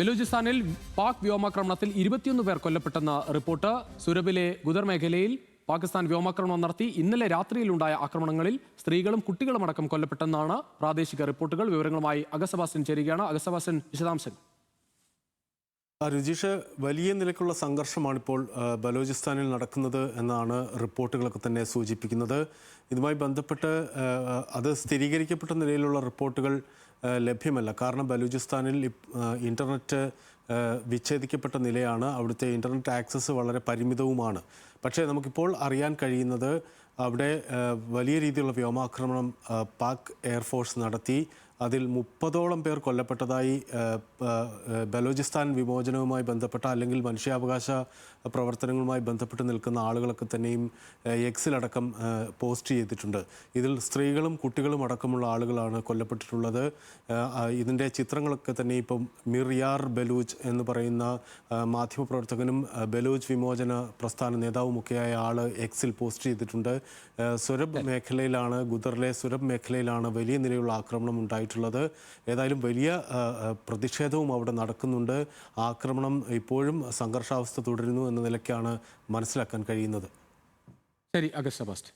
ബലൂചിസ്ഥാനിൽ പാക് വ്യോമാക്രമണത്തിൽ 21 പേർ കൊല്ലപ്പെട്ടെന്ന റിപ്പോർട്ട്. സുരബിലെ ഗുദർ മേഖലയിൽ പാകിസ്ഥാൻ വ്യോമാക്രമണം നടത്തി. ഇന്നലെ രാത്രിയിലുണ്ടായ ആക്രമണങ്ങളിൽ സ്ത്രീകളും കുട്ടികളും അടക്കം കൊല്ലപ്പെട്ടെന്നാണ് പ്രാദേശിക റിപ്പോർട്ടുകൾ. വിവരങ്ങളുമായി അഗസബാസ്റ്റൻ ചേരുകയാണ്. അഗസബാസ്റ്റൻ, വിശദാംശങ്ങൾ. രുചീഷ്, വലിയ നിലയ്ക്കുള്ള സംഘർഷമാണിപ്പോൾ ബലൂചിസ്ഥാനിൽ നടക്കുന്നത് എന്നാണ് റിപ്പോർട്ടുകളൊക്കെ തന്നെ സൂചിപ്പിക്കുന്നത്. ഇതുമായി ബന്ധപ്പെട്ട് അത് സ്ഥിരീകരിക്കപ്പെട്ട നിലയിലുള്ള റിപ്പോർട്ടുകൾ ലഭ്യമല്ല. കാരണം ബലൂചിസ്ഥാനിൽ ഇൻ്റർനെറ്റ് വിച്ഛേദിക്കപ്പെട്ട നിലയാണ്. അവിടുത്തെ ഇൻ്റർനെറ്റ് ആക്സസ് വളരെ പരിമിതവുമാണ്. പക്ഷേ നമുക്കിപ്പോൾ അറിയാൻ കഴിയുന്നത് അവിടെ വലിയ രീതിയിലുള്ള വ്യോമാക്രമണം പാക് എയർഫോഴ്സ് നടത്തി. അതിൽ 30ഓളം പേർ കൊല്ലപ്പെട്ടതായി ബലൂചിസ്ഥാൻ വിമോചനവുമായി ബന്ധപ്പെട്ട അല്ലെങ്കിൽ മനുഷ്യാവകാശ പ്രവർത്തനങ്ങളുമായി ബന്ധപ്പെട്ട് നിൽക്കുന്ന ആളുകളൊക്കെ തന്നെയും എക്സിലടക്കം പോസ്റ്റ് ചെയ്തിട്ടുണ്ട്. ഇതിൽ സ്ത്രീകളും കുട്ടികളും അടക്കമുള്ള ആളുകളാണ് കൊല്ലപ്പെട്ടിട്ടുള്ളത്. ഇതിൻ്റെ ചിത്രങ്ങളൊക്കെ തന്നെ ഇപ്പം മിർയാർ ബലൂച്ച് എന്ന് പറയുന്ന മാധ്യമപ്രവർത്തകനും ബലൂച്ച് വിമോചന പ്രസ്ഥാന നേതാവുമൊക്കെയായ ആൾ എക്സിൽ പോസ്റ്റ് ചെയ്തിട്ടുണ്ട്. സുരബ് മേഖലയിലാണ്, ഗുദറിലെ സുരബ് മേഖലയിലാണ് വലിയ നിലയിലുള്ള ആക്രമണം ഉണ്ടായിട്ടുള്ളത്. ഏതായാലും വലിയ പ്രതിഷേധവും അവിടെ നടക്കുന്നുണ്ട്. ആക്രമണം ഇപ്പോഴും സംഘർഷാവസ്ഥ തുടരുന്നു എന്ന നിലയ്ക്കാണ് മനസ്സിലാക്കാൻ കഴിയുന്നത്. ശരി, അഗസ്റ്റ ബാസ്റ്റ്.